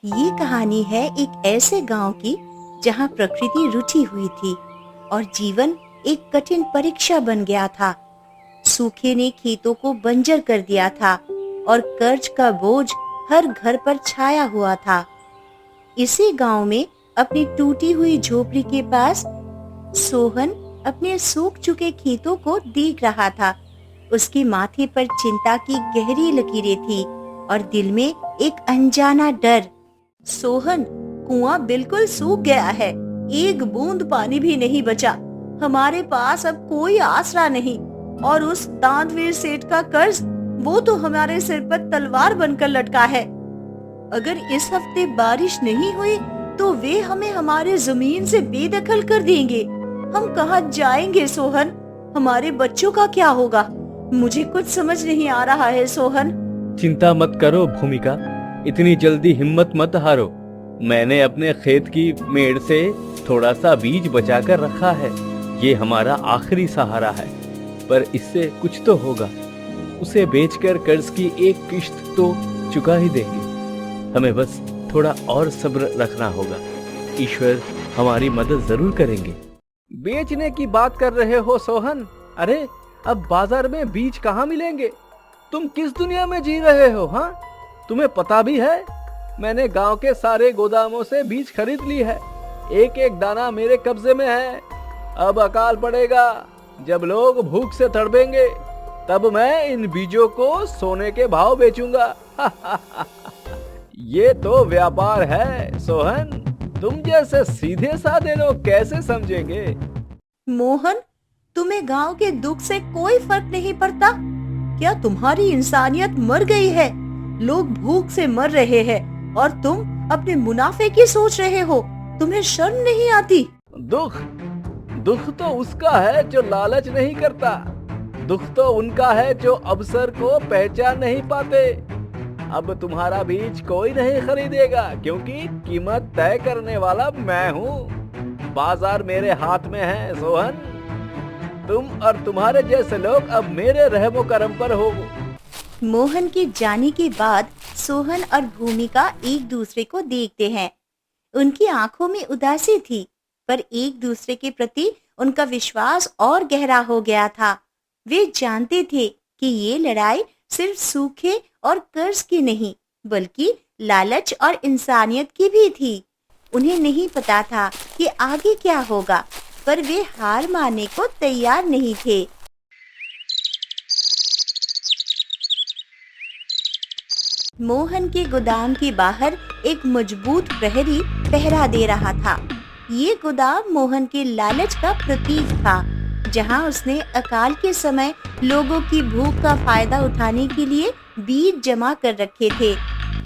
ये कहानी है एक ऐसे गांव की जहां प्रकृति रूठी हुई थी और जीवन एक कठिन परीक्षा बन गया था। सूखे ने खेतों को बंजर कर दिया था और कर्ज का बोझ हर घर पर छाया हुआ था। इसी गांव में अपनी टूटी हुई झोपड़ी के पास सोहन अपने सूख चुके खेतों को देख रहा था। उसके माथे पर चिंता की गहरी लकीरें थी और दिल में एक अनजाना डर। सोहन, कुआं बिल्कुल सूख गया है, एक बूंद पानी भी नहीं बचा। हमारे पास अब कोई आसरा नहीं और उस दानवीर सेठ का कर्ज, वो तो हमारे सिर पर तलवार बनकर लटका है। अगर इस हफ्ते बारिश नहीं हुई तो वे हमें हमारे जमीन से बेदखल कर देंगे। हम कहाँ जाएंगे सोहन? हमारे बच्चों का क्या होगा? मुझे कुछ समझ नहीं आ रहा है सोहन। चिंता मत करो भूमिका, इतनी जल्दी हिम्मत मत हारो। मैंने अपने खेत की मेड़ से थोड़ा सा बीज बचा कर रखा है। ये हमारा आखिरी सहारा है, पर इससे कुछ तो होगा। उसे बेचकर कर्ज की एक किश्त तो चुका ही देंगे। हमें बस थोड़ा और सब्र रखना होगा। ईश्वर हमारी मदद जरूर करेंगे। बेचने की बात कर रहे हो सोहन? अरे अब बाजार में बीज कहाँ मिलेंगे? तुम किस दुनिया में जी रहे हो? हाँ, तुम्हें पता भी है मैंने गांव के सारे गोदामों से बीज खरीद ली है। एक एक दाना मेरे कब्जे में है। अब अकाल पड़ेगा, जब लोग भूख से तड़पेंगे, तब मैं इन बीजों को सोने के भाव बेचूंगा। ये तो व्यापार है सोहन, तुम जैसे सीधे साधे लोग कैसे समझेंगे? मोहन, तुम्हें गांव के दुख से कोई फर्क नहीं पड़ता क्या? तुम्हारी इंसानियत मर गई है। लोग भूख से मर रहे हैं और तुम अपने मुनाफे की सोच रहे हो। तुम्हें शर्म नहीं आती? दुख तो उसका है जो लालच नहीं करता। दुख तो उनका है जो अवसर को पहचान नहीं पाते। अब तुम्हारा बीज कोई नहीं खरीदेगा, क्योंकि कीमत तय करने वाला मैं हूँ। बाजार मेरे हाथ में है सोहन। तुम और तुम्हारे जैसे लोग अब मेरे रहमो करम पर हो। मोहन के जाने के बाद सोहन और भूमिका एक दूसरे को देखते हैं। उनकी आंखों में उदासी थी, पर एक दूसरे के प्रति उनका विश्वास और गहरा हो गया था। वे जानते थे कि ये लड़ाई सिर्फ सूखे और कर्ज की नहीं, बल्कि लालच और इंसानियत की भी थी। उन्हें नहीं पता था कि आगे क्या होगा, पर वे हार मानने को तैयार नहीं थे। मोहन के गोदाम के बाहर एक मजबूत प्रहरी पहरा दे रहा था। ये गोदाम मोहन के लालच का प्रतीक था, जहां उसने अकाल के समय लोगों की भूख का फायदा उठाने के लिए बीज जमा कर रखे थे।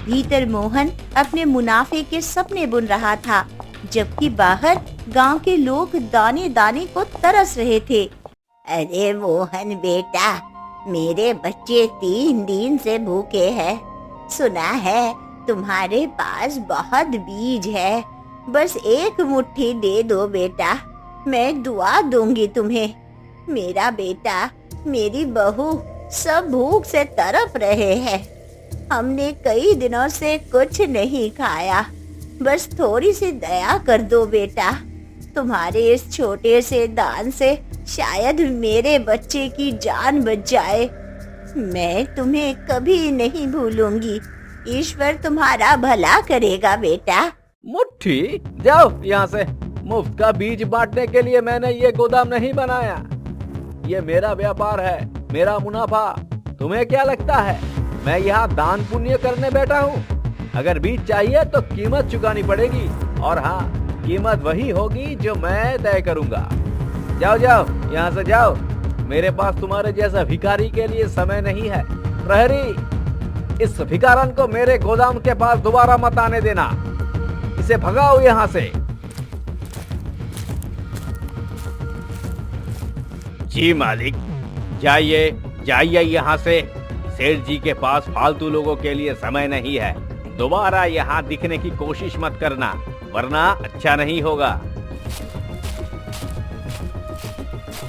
भीतर मोहन अपने मुनाफे के सपने बुन रहा था, जबकि बाहर गांव के लोग दाने दाने को तरस रहे थे। अरे मोहन बेटा, मेरे बच्चे 3 दिन से भूखे हैं। सुना है तुम्हारे पास बहुत बीज है, बस एक मुट्ठी दे दो बेटा, मैं दुआ दूंगी तुम्हें। मेरा बेटा, मेरी बहू सब भूख से तड़प रहे हैं। हमने कई दिनों से कुछ नहीं खाया, बस थोड़ी सी दया कर दो बेटा। तुम्हारे इस छोटे से दान से शायद मेरे बच्चे की जान बच जाए। मैं तुम्हें कभी नहीं भूलूंगी। ईश्वर तुम्हारा भला करेगा बेटा। मुट्ठी? जाओ यहाँ से। मुफ्त का बीज बांटने के लिए मैंने ये गोदाम नहीं बनाया। ये मेरा व्यापार है, मेरा मुनाफा। तुम्हें क्या लगता है मैं यहाँ दान पुण्य करने बैठा हूँ? अगर बीज चाहिए तो कीमत चुकानी पड़ेगी, और हाँ, कीमत वही होगी जो मैं तय करूँगा। जाओ जाओ यहाँ से जाओ। मेरे पास तुम्हारे जैसा भिखारी के लिए समय नहीं है। प्रहरी, इस भिखारन को मेरे गोदाम के पास दोबारा मत आने देना। इसे भगाओ यहाँ से। जी मालिक, जाइए जाइए यहाँ से। सेठ जी के पास फालतू लोगों के लिए समय नहीं है। दोबारा यहाँ दिखने की कोशिश मत करना, वरना अच्छा नहीं होगा।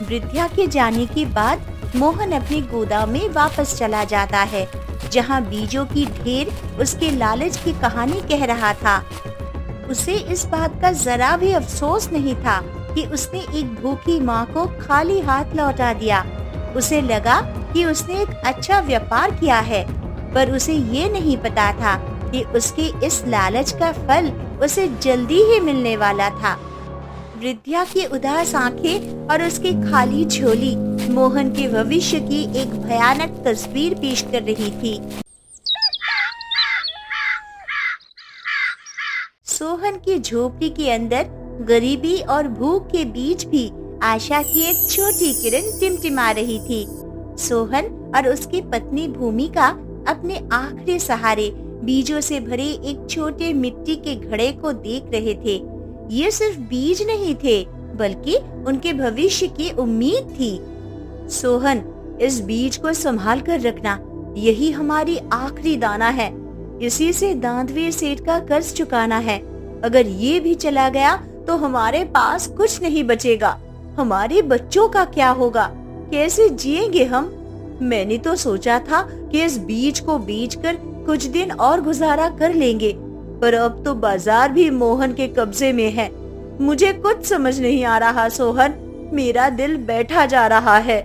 वृद्धा के जाने के बाद मोहन अपने गोदाम में वापस चला जाता है। जहाँ बीजों की ढेर उसके लालच की कहानी कह रहा था। उसे इस बात का जरा भी अफसोस नहीं था कि उसने एक भूखी माँ को खाली हाथ लौटा दिया। उसे लगा कि उसने एक अच्छा व्यापार किया है, पर उसे ये नहीं पता था कि उसके इस लालच का फल उसे जल्दी ही मिलने वाला था। विद्या की उदास आंखें और उसकी खाली झोली मोहन के भविष्य की एक भयानक तस्वीर पेश कर रही थी। सोहन की झोपड़ी के अंदर गरीबी और भूख के बीच भी आशा की एक छोटी किरण टिमटिमा रही थी। सोहन और उसकी पत्नी भूमिका अपने आखिरी सहारे बीजों से भरे एक छोटे मिट्टी के घड़े को देख रहे थे। ये सिर्फ बीज नहीं थे, बल्कि उनके भविष्य की उम्मीद थी। सोहन, इस बीज को संभाल कर रखना, यही हमारी आखिरी दाना है। इसी से दांतवीर सेठ का कर्ज चुकाना है। अगर ये भी चला गया तो हमारे पास कुछ नहीं बचेगा। हमारे बच्चों का क्या होगा? कैसे जिएंगे हम? मैंने तो सोचा था कि इस बीज को बेचकर कुछ दिन और गुजारा कर लेंगे, पर अब तो बाजार भी मोहन के कब्जे में है। मुझे कुछ समझ नहीं आ रहा सोहन, मेरा दिल बैठा जा रहा है।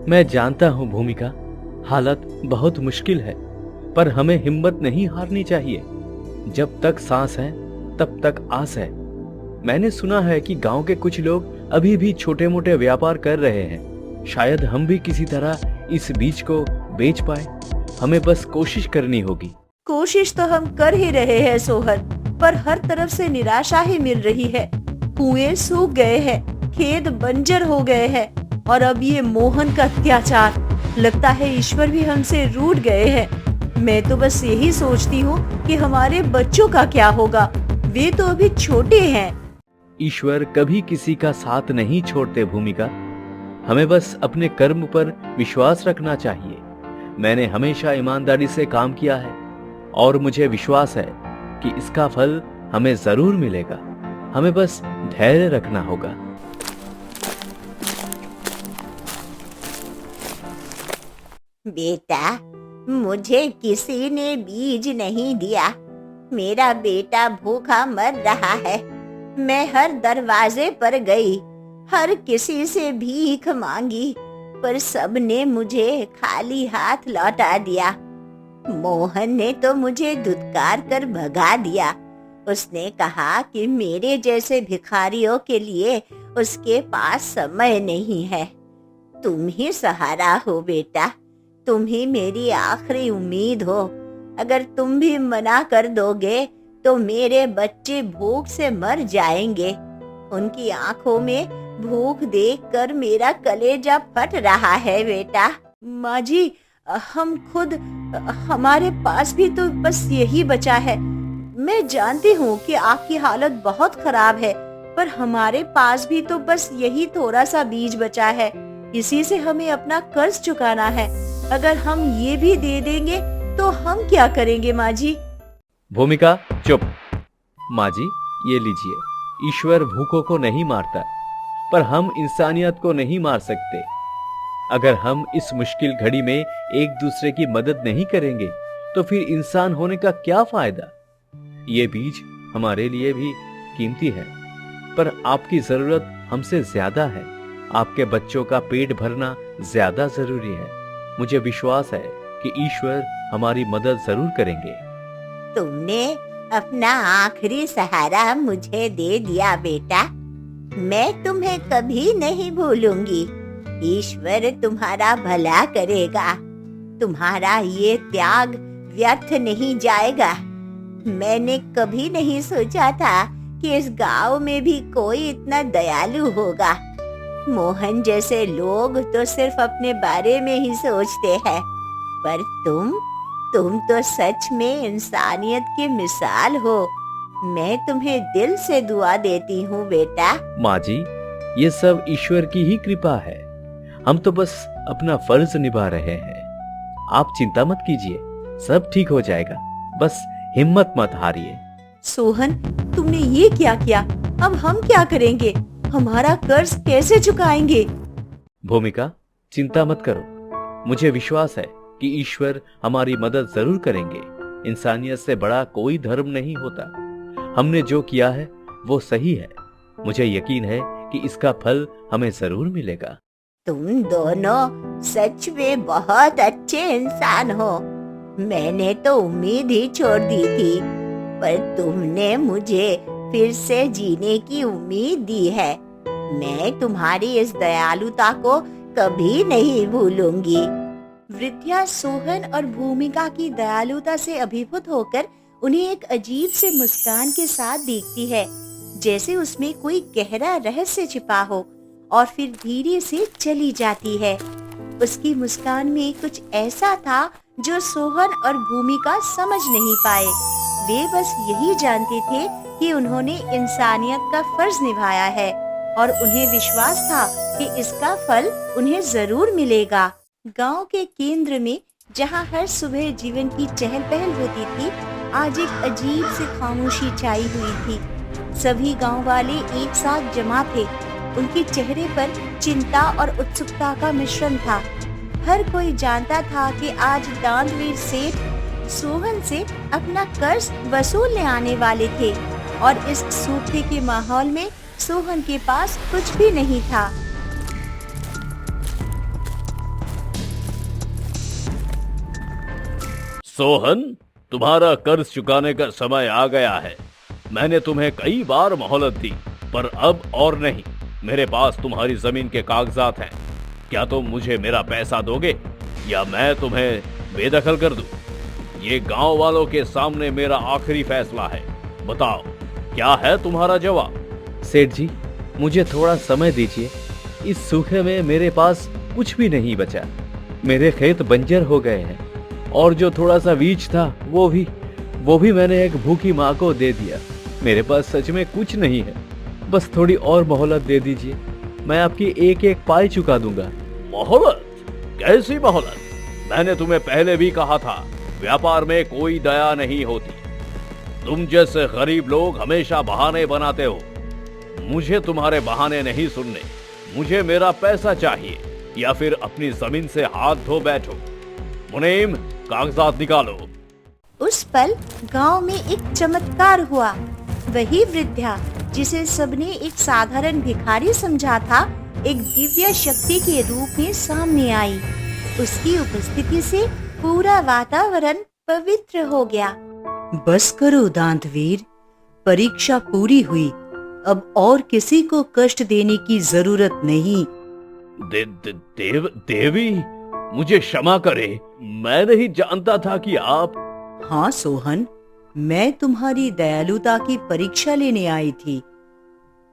मैं जानता हूँ भूमिका, हालत बहुत मुश्किल है, पर हमें हिम्मत नहीं हारनी चाहिए। जब तक सांस है तब तक आस है। मैंने सुना है कि गांव के कुछ लोग अभी भी छोटे मोटे व्यापार कर रहे हैं। शायद हम भी किसी तरह इस बीज को बेच पाए। हमें बस कोशिश करनी होगी। कोशिश तो हम कर ही रहे हैं सोहन, पर हर तरफ से निराशा ही मिल रही है। कुएं सूख गए हैं, खेत बंजर हो गए हैं, और अब ये मोहन का अत्याचार। लगता है ईश्वर भी हमसे रूठ गए हैं। मैं तो बस यही सोचती हूँ कि हमारे बच्चों का क्या होगा। वे तो अभी छोटे हैं। ईश्वर कभी किसी का साथ नहीं छोड़ते भूमिका। हमें बस अपने कर्म पर विश्वास रखना चाहिए। मैंने हमेशा ईमानदारी से काम किया है और मुझे विश्वास है कि इसका फल हमें जरूर मिलेगा। हमें बस धैर्य रखना होगा। बेटा, मुझे किसी ने बीज नहीं दिया। मेरा बेटा भूखा मर रहा है। मैं हर दरवाजे पर गई, हर किसी से भीख मांगी, पर सबने मुझे खाली हाथ लौटा दिया। मोहन ने तो मुझे धुतकार कर भगा दिया। उसने कहा कि मेरे जैसे भिखारियों के लिए उसके पास समय नहीं है। तुम ही सहारा हो बेटा, तुम ही मेरी आखिरी उम्मीद हो। अगर तुम भी मना कर दोगे तो मेरे बच्चे भूख से मर जाएंगे। उनकी आंखों में भूख देखकर मेरा कलेजा फट रहा है बेटा। माँ जी, हम खुद, हमारे पास भी तो बस यही बचा है। मैं जानती हूँ कि आपकी हालत बहुत खराब है, पर हमारे पास भी तो बस यही थोड़ा सा बीज बचा है। इसी से हमें अपना कर्ज चुकाना है। अगर हम ये भी दे देंगे तो हम क्या करेंगे माँ जी? भूमिका चुप। माँ जी, ये लीजिए। ईश्वर भूखों को नहीं मारता, पर हम इंसानियत को नहीं मार सकते। अगर हम इस मुश्किल घड़ी में एक दूसरे की मदद नहीं करेंगे तो फिर इंसान होने का क्या फायदा? ये बीज हमारे लिए भी कीमती है, पर आपकी जरूरत हमसे ज्यादा है। आपके बच्चों का पेट भरना ज्यादा जरूरी है। मुझे विश्वास है कि ईश्वर हमारी मदद जरूर करेंगे। तुमने अपना आखिरी सहारा मुझे दे दिया बेटा। मैं तुम्हें कभी नहीं भूलूंगी। ईश्वर तुम्हारा भला करेगा। तुम्हारा ये त्याग व्यर्थ नहीं जाएगा। मैंने कभी नहीं सोचा था कि इस गांव में भी कोई इतना दयालु होगा। मोहन जैसे लोग तो सिर्फ अपने बारे में ही सोचते हैं, पर तुम तो सच में इंसानियत की मिसाल हो। मैं तुम्हें दिल से दुआ देती हूँ बेटा। माँ जी, ये सब ईश्वर की ही कृपा है। हम तो बस अपना फर्ज निभा रहे हैं। आप चिंता मत कीजिए, सब ठीक हो जाएगा। बस हिम्मत मत हारिए। सोहन, तुमने ये क्या किया? अब हम क्या करेंगे? हमारा कर्ज कैसे चुकाएंगे? भूमिका, चिंता मत करो। मुझे विश्वास है कि ईश्वर हमारी मदद जरूर करेंगे। इंसानियत से बड़ा कोई धर्म नहीं होता। हमने जो किया है वो सही है। मुझे यकीन है कि इसका फल हमें जरूर मिलेगा। तुम दोनों सच में बहुत अच्छे इंसान हो। मैंने तो उम्मीद ही छोड़ दी थी, पर तुमने मुझे फिर से जीने की उम्मीद दी है। मैं तुम्हारी इस दयालुता को कभी नहीं भूलूंगी। वृद्धा सोहन और भूमिका की दयालुता से अभिभूत होकर उन्हें एक अजीब से मुस्कान के साथ देखती है, जैसे उसमें कोई गहरा रहस्य छिपा हो, और फिर धीरे से चली जाती है। उसकी मुस्कान में कुछ ऐसा था जो सोहन और भूमिका समझ नहीं पाए। वे बस यही जानते थे कि उन्होंने इंसानियत का फर्ज निभाया है, और उन्हें विश्वास था कि इसका फल उन्हें जरूर मिलेगा। गांव के केंद्र में, जहां हर सुबह जीवन की चहल पहल होती थी, आज एक अजीब सी खामोशी छाई हुई थी। सभी गांव वाले एक साथ जमा थे। उनके चेहरे पर चिंता और उत्सुकता का मिश्रण था। हर कोई जानता था कि आज दांतवीर सेठ सोहन से अपना कर्ज वसूलने आने वाले थे, और इस सूखे के माहौल में सोहन के पास कुछ भी नहीं था। सोहन, तुम्हारा कर्ज चुकाने का समय आ गया है। मैंने तुम्हें कई बार मोहलत दी, पर अब और नहीं। मेरे पास तुम्हारी जमीन के कागजात हैं। क्या तुम मुझे मेरा पैसा दोगे, या मैं तुम्हें बेदखल कर दूं? ये गांव वालों के सामने मेरा आखिरी फैसला है। बताओ, क्या है तुम्हारा जवाब? सेठ जी, मुझे थोड़ा समय दीजिए। इस सूखे में मेरे पास कुछ भी नहीं बचा। मेरे खेत बंजर हो गए हैं, और जो थोड़ा सा बीज था वो भी मैंने एक भूखी माँ को दे दिया। मेरे पास सच में कुछ नहीं है। बस थोड़ी और मोहलत दे दीजिए। मैं आपकी एक एक पाई चुका दूंगा। मोहलत? कैसी मोहलत? मैंने तुम्हें पहले भी कहा था, व्यापार में कोई दया नहीं होती। तुम जैसे गरीब लोग हमेशा बहाने बनाते हो। मुझे तुम्हारे बहाने नहीं सुनने। मुझे मेरा पैसा चाहिए, या फिर अपनी जमीन से हाथ धो बैठो। मुनीम, कागजात निकालो। उस पल गांव में एक चमत्कार हुआ। वही वृद्धा, जिसे सबने एक साधारण भिखारी समझा था, एक दिव्य शक्ति के रूप में सामने आई। उसकी उपस्थिति से पूरा वातावरण पवित्र हो गया। बस करो दांतवीर, परीक्षा पूरी हुई। अब और किसी को कष्ट देने की जरूरत नहीं। देवी, मुझे क्षमा करे। मैं नहीं जानता था कि आप। हाँ सोहन, मैं तुम्हारी दयालुता की परीक्षा लेने आई थी।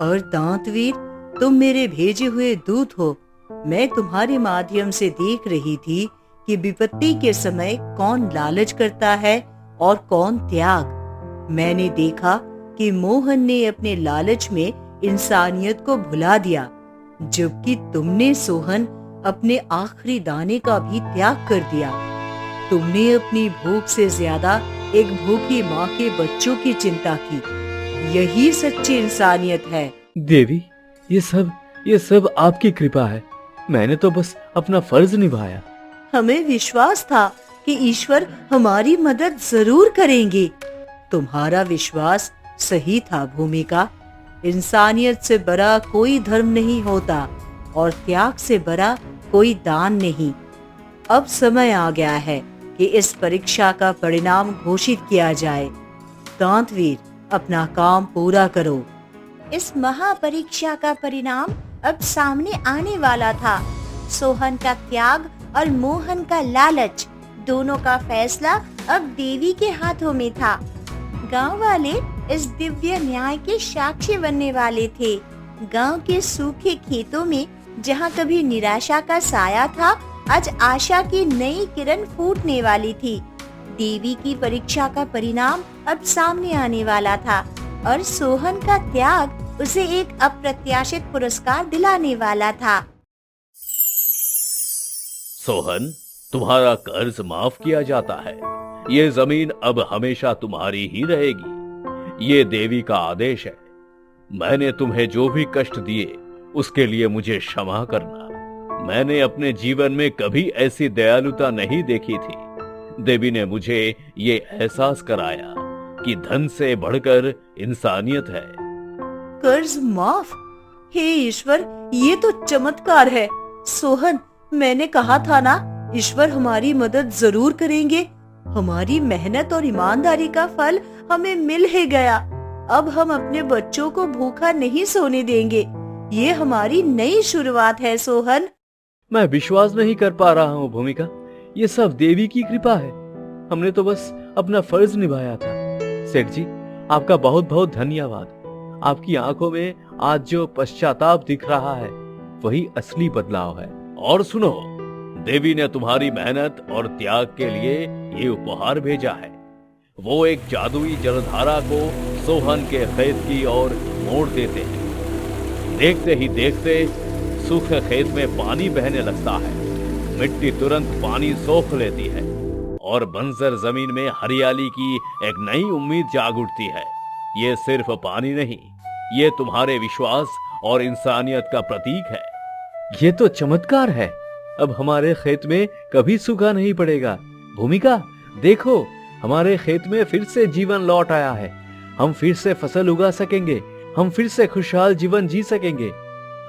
और दांतवीर, तुम मेरे भेजे हुए दूत हो। मैं तुम्हारे माध्यम से देख रही थी कि विपत्ति के समय कौन लालच करता है और कौन त्याग। मैंने देखा कि मोहन ने अपने लालच में इंसानियत को भुला दिया, जबकि तुमने सोहन अपने आखिरी दाने का भी त्याग कर दिया। तुमने अपनी भूख से ज्यादा एक भूखी माँ के बच्चों की चिंता की। यही सच्ची इंसानियत है। देवी, ये सब आपकी कृपा है। मैंने तो बस अपना फर्ज निभाया। हमें विश्वास था कि ईश्वर हमारी मदद जरूर करेंगे। तुम्हारा विश्वास सही था भूमिका। इंसानियत से बड़ा कोई धर्म नहीं होता, और त्याग से बड़ा कोई दान नहीं। अब समय आ गया है कि इस परीक्षा का परिणाम घोषित किया जाए। दांतवीर, अपना काम पूरा करो। इस महापरीक्षा का परिणाम अब सामने आने वाला था। सोहन का त्याग और मोहन का लालच, दोनों का फैसला अब देवी के हाथों में था। गांव वाले इस दिव्य न्याय के साक्षी बनने वाले थे। गांव के सूखे खेतों में, जहां कभी निराशा का साया था, आज आशा की नई किरण फूटने वाली थी। देवी की परीक्षा का परिणाम अब सामने आने वाला था, और सोहन का त्याग उसे एक अप्रत्याशित पुरस्कार दिलाने वाला था। सोहन, तुम्हारा कर्ज माफ किया जाता है। ये जमीन अब हमेशा तुम्हारी ही रहेगी। ये देवी का आदेश है। मैंने तुम्हें जो भी कष्ट दिए उसके लिए मुझे क्षमा करना। मैंने अपने जीवन में कभी ऐसी दयालुता नहीं देखी थी। देवी ने मुझे ये एहसास कराया कि धन से बढ़कर इंसानियत है। कर्ज माफ? हे ईश्वर, ये तो चमत्कार है। सोहन, मैंने कहा था ना, ईश्वर हमारी मदद जरूर करेंगे। हमारी मेहनत और ईमानदारी का फल हमें मिल ही गया। अब हम अपने बच्चों को भूखा नहीं सोने देंगे। ये हमारी नई शुरुआत है सोहन। मैं विश्वास नहीं कर पा रहा हूँ भूमिका, ये सब देवी की कृपा है। हमने तो बस अपना फर्ज निभाया था। सेठ जी, आपका बहुत बहुत धन्यवाद। आपकी आंखों में आज जो पश्चाताप दिख रहा है वही असली बदलाव है। और सुनो, देवी ने तुम्हारी मेहनत और त्याग के लिए ये उपहार भेजा है। वो एक जादुई जलधारा को सोहन के खेत की ओर मोड़ देते हैं। देखते ही देखते सूखे खेत में पानी बहने लगता है। मिट्टी तुरंत पानी सोख लेती है और बंजर जमीन में हरियाली की एक नई उम्मीद जाग उठती है। ये सिर्फ पानी नहीं, ये तुम्हारे विश्वास और इंसानियत का प्रतीक है। ये तो चमत्कार है। अब हमारे खेत में कभी सूखा नहीं पड़ेगा। भूमिका, देखो, हमारे खेत में फिर से जीवन लौट आया है। हम फिर से फसल उगा सकेंगे। हम फिर से खुशहाल जीवन जी सकेंगे।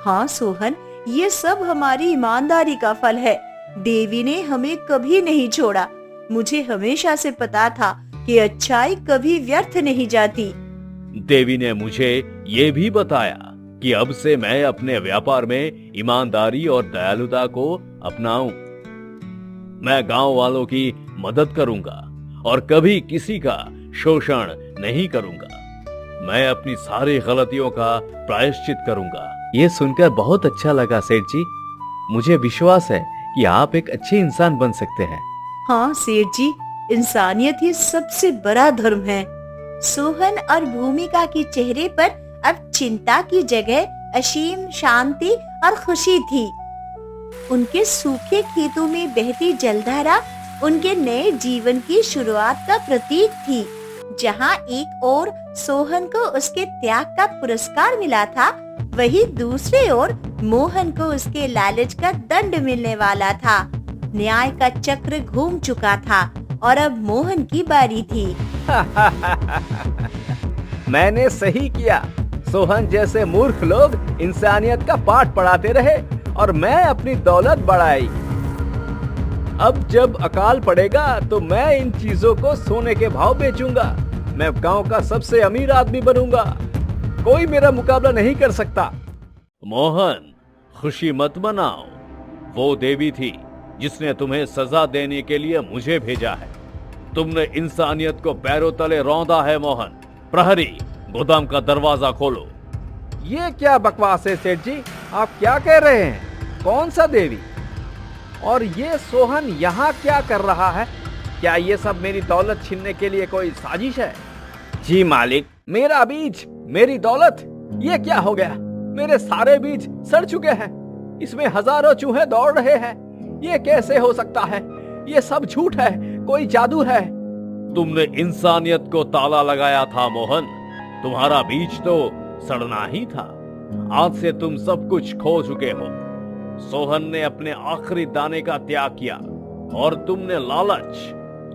हाँ सोहन, ये सब हमारी ईमानदारी का फल है। देवी ने हमें कभी नहीं छोड़ा। मुझे हमेशा से पता था कि अच्छाई कभी व्यर्थ नहीं जाती। देवी ने मुझे ये भी बताया कि अब से मैं अपने व्यापार में ईमानदारी और दयालुता को अपनाऊं। मैं गांव वालों की मदद करूंगा और कभी किसी का शोषण नहीं करूंगा। मैं अपनी सारी गलतियों का प्रायश्चित करूंगा। ये सुनकर बहुत अच्छा लगा सेठ जी। मुझे विश्वास है कि आप एक अच्छे इंसान बन सकते हैं। हाँ सेठ जी, इंसानियत ही सबसे बड़ा धर्म है। सोहन और भूमिका के चेहरे पर अब चिंता की जगह असीम शांति और खुशी थी। उनके सूखे खेतों में बहती जलधारा उनके नए जीवन की शुरुआत का प्रतीक थी। जहां एक ओर सोहन को उसके त्याग का पुरस्कार मिला था, वहीं दूसरे ओर मोहन को उसके लालच का दंड मिलने वाला था। न्याय का चक्र घूम चुका था और अब मोहन की बारी थी। मैंने सही किया। सोहन जैसे मूर्ख लोग इंसानियत का पाठ पढ़ाते रहे और मैं अपनी दौलत बढ़ाई। अब जब अकाल पड़ेगा तो मैं इन चीजों को सोने के भाव बेचूंगा। मैं गांव का सबसे अमीर आदमी बनूंगा। कोई मेरा मुकाबला नहीं कर सकता। मोहन, खुशी मत मनाओ। वो देवी थी जिसने तुम्हें सजा देने के लिए मुझे भेजा है। तुमने इंसानियत को पैरों तले रौंदा है मोहन। प्रहरी, गोदाम का दरवाजा खोलो। ये क्या बकवास है सेठ जी? आप क्या कह रहे हैं? कौन सा देवी? और ये सोहन यहाँ क्या कर रहा है? क्या ये सब मेरी दौलत छीनने के लिए कोई साजिश है? जी मालिक, मेरा बीज, मेरी दौलत, ये क्या हो गया? मेरे सारे बीज सड़ चुके हैं। इसमें हजारों चूहे दौड़ रहे हैं। ये कैसे हो सकता है? ये सब झूठ है, कोई जादू है। तुमने इंसानियत को ताला लगाया था मोहन। तुम्हारा बीज तो सड़ना ही था। आज से तुम सब कुछ खो चुके हो। सोहन ने अपने आखिरी दाने का त्याग किया और तुमने लालच,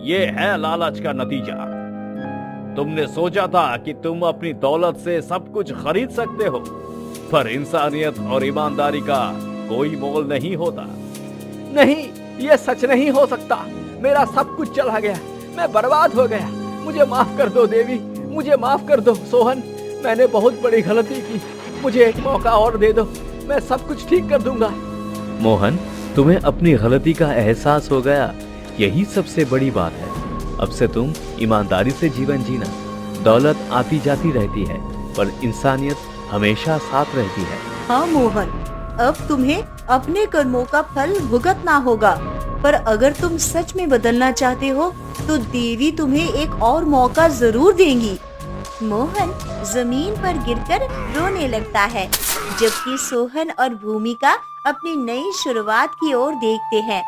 ये है लालच का नतीजा। तुमने सोचा था कि तुम अपनी दौलत से सब कुछ खरीद सकते हो, पर इंसानियत और ईमानदारी का कोई मोल नहीं होता। नहीं, ये सच नहीं हो सकता। मेरा सब कुछ चला गया, मैं बर्बाद हो गया। मुझे माफ कर दो देवी, मुझे माफ कर दो। सोहन, मैंने बहुत बड़ी गलती की। मुझे एक मौका और दे दो, मैं सब कुछ ठीक कर दूंगा। मोहन, तुम्हें अपनी गलती का एहसास हो गया, यही सबसे बड़ी बात है। अब से तुम ईमानदारी से जीवन जीना। दौलत आती जाती रहती है, पर इंसानियत हमेशा साथ रहती है। हाँ मोहन, अब तुम्हें अपने कर्मों का फल भुगतना होगा। पर अगर तुम सच में बदलना चाहते हो तो देवी तुम्हें एक और मौका जरूर देंगी। मोहन जमीन पर गिरकर रोने लगता है, जबकि सोहन और भूमिका अपनी नई शुरुआत की ओर देखते हैं।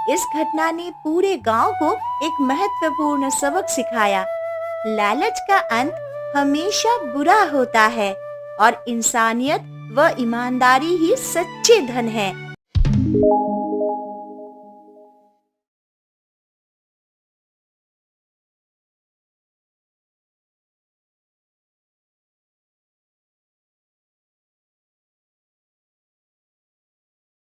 इस घटना ने पूरे गांव को एक महत्वपूर्ण सबक सिखाया। लालच का अंत हमेशा बुरा होता है और इंसानियत व ईमानदारी ही सच्चे धन है।